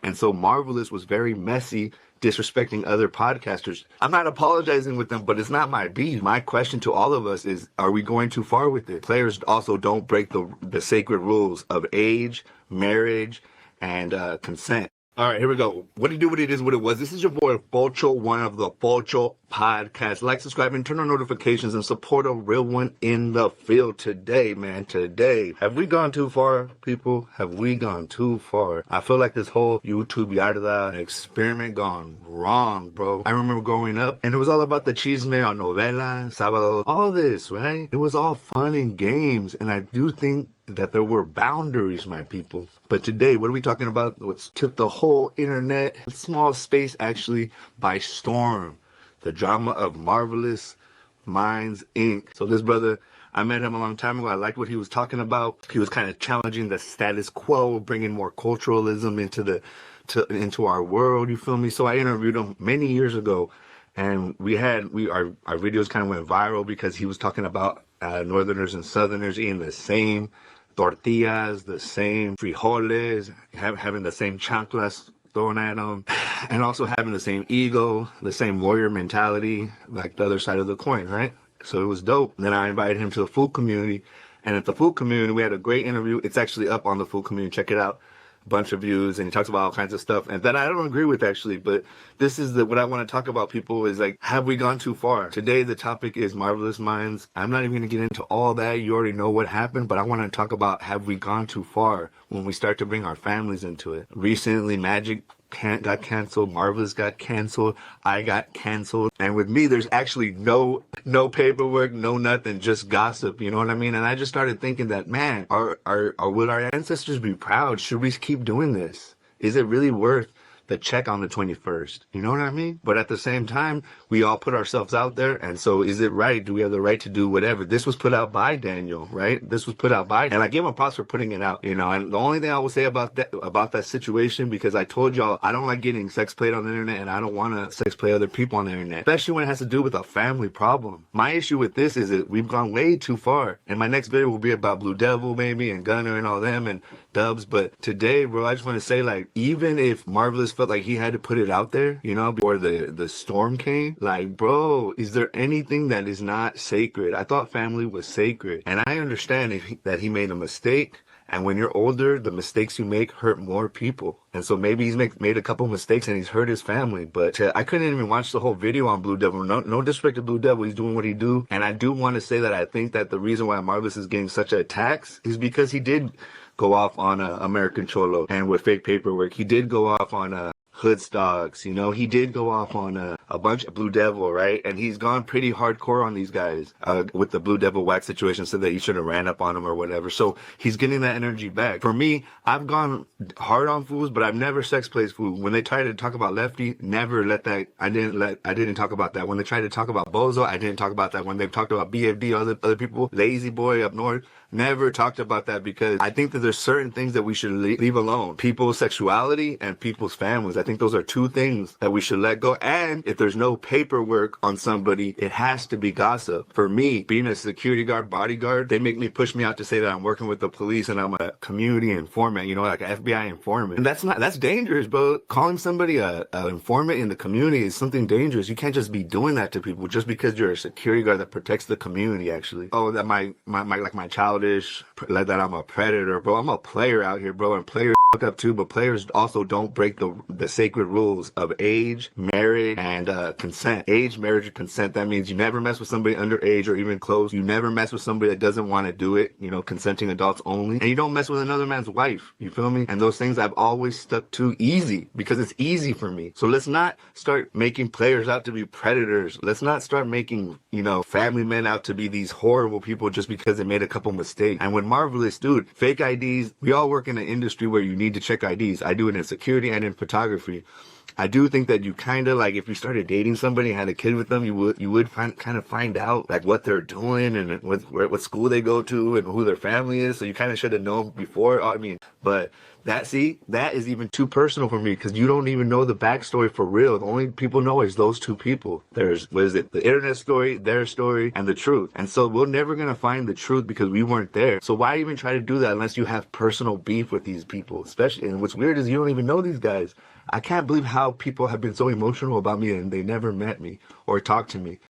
And so Marvelous was very messy, disrespecting other podcasters. I'm not apologizing with them, but it's not my beef. My question to all of us is, are we going too far with it? Players also don't break the sacred rules of age, marriage, and consent. All right, here we go. What it do, what it is, what it was. This is your boy Pocho, one of the Pocho podcasts. Like, subscribe, and turn on notifications and support a real one in the field today, man. Today. Have we gone too far, people? Have we gone too far? I feel like this whole YouTube yada experiment gone wrong, bro. I remember growing up, and it was all about the chisme on novela, sábado, all this, right? It was all fun and games, and I do think that there were boundaries, my people. But today, what are we talking about? What's took the whole internet, small space actually, by storm. The drama of Marvelous Mindz, Inc. So this brother, I met him a long time ago. I liked what he was talking about. He was kind of challenging the status quo, bringing more culturalism into our world, you feel me? So I interviewed him many years ago, and our videos kind of went viral because he was talking about Northerners and Southerners eating the same tortillas, the same frijoles, having the same chanclas thrown at them, and also having the same ego, the same warrior mentality, like the other side of the coin, right? So it was dope. And then I invited him to the food community, and at the food community, we had a great interview. It's actually up on the food community. Check it out. Bunch of views, and he talks about all kinds of stuff, and that I don't agree with actually, but this is what I want to talk about, people, is like, have we gone too far? Today the topic is Marvelous Mindz. I'm not even going to get into all that. You already know what happened, but I want to talk about, have we gone too far when we start to bring our families into it? Recently, Magic got canceled, Marvelous got canceled, I got canceled, and with me there's actually no paperwork, no nothing, just gossip, you know what I mean? And I just started thinking that, man, would our ancestors be proud? Should we keep doing this? Is it really worth the check on the 21st? You know what I mean? But at the same time, we all put ourselves out there, and so is it right? Do we have the right to do whatever? This was put out by Daniel, right? This was put out by, and I give him props for putting it out, you know. And the only thing I will say about that situation, because I told y'all I don't like getting sex played on the internet, and I don't want to sex play other people on the internet, especially when it has to do with a family problem. My issue with this is that we've gone way too far, and my next video will be about Blue Devil, maybe, and Gunner and all them, and Dubs. But today, bro, I just want to say, like, even if Marvelous felt like he had to put it out there, you know, before the storm came, like, bro, is there anything that is not sacred? I thought family was sacred, and I understand that he made a mistake. And when you're older, the mistakes you make hurt more people. And so maybe he's made a couple mistakes and he's hurt his family. But I couldn't even watch the whole video on Blue Devil. No disrespect to Blue Devil. He's doing what he do. And I do want to say that I think that the reason why Marvelous is getting such attacks is because he did go off on American Cholo and with fake paperwork. He did go off on Hood Stocks, you know, he did go off on a bunch of Blue Devil, right? And he's gone pretty hardcore on these guys with the Blue Devil wax situation, said that he should have ran up on him or whatever. So he's getting that energy back. For me, I've gone hard on fools, but I've never sex plays food. When they try to talk about Lefty, never let that, I didn't talk about that. When they tried to talk about Bozo, I didn't talk about that. When they've talked about BFD, other people, Lazy Boy up north, never talked about that, because I think that there's certain things that we should leave alone. People's sexuality and people's families. I think those are two things that we should let go. And if there's no paperwork on somebody, it has to be gossip. For me, being a security guard, bodyguard, they push me out to say that I'm working with the police and I'm a community informant, you know, like an FBI informant. And that's dangerous, bro. Calling somebody a informant in the community is something dangerous. You can't just be doing that to people just because you're a security guard that protects the community, actually. Oh, that my childish, like that I'm a predator, bro. I'm a player out here, bro, and players fuck up too, but players also don't break the sacred rules of age, marriage, and consent. Age, marriage, and consent. That means you never mess with somebody underage or even close. You never mess with somebody that doesn't want to do it, you know, consenting adults only. And you don't mess with another man's wife. You feel me? And those things I've always stuck to easy because it's easy for me. So let's not start making players out to be predators. Let's not start making, you know, family men out to be these horrible people just because they made a couple mistakes. And when Marvelous, dude, fake IDs, we all work in an industry where you need to check IDs. I do it in security and in photography. I do think that you kind of, like, if you started dating somebody and had a kid with them, you would kind of find out, like, what they're doing and what school they go to and who their family is. So you kind of should have known before. I mean, but That is even too personal for me because you don't even know the backstory for real. The only people know is those two people. There's, what is it, the internet story, their story, and the truth. And so we're never going to find the truth because we weren't there. So why even try to do that unless you have personal beef with these people? Especially, and what's weird is you don't even know these guys. I can't believe how people have been so emotional about me and they never met me or talked to me.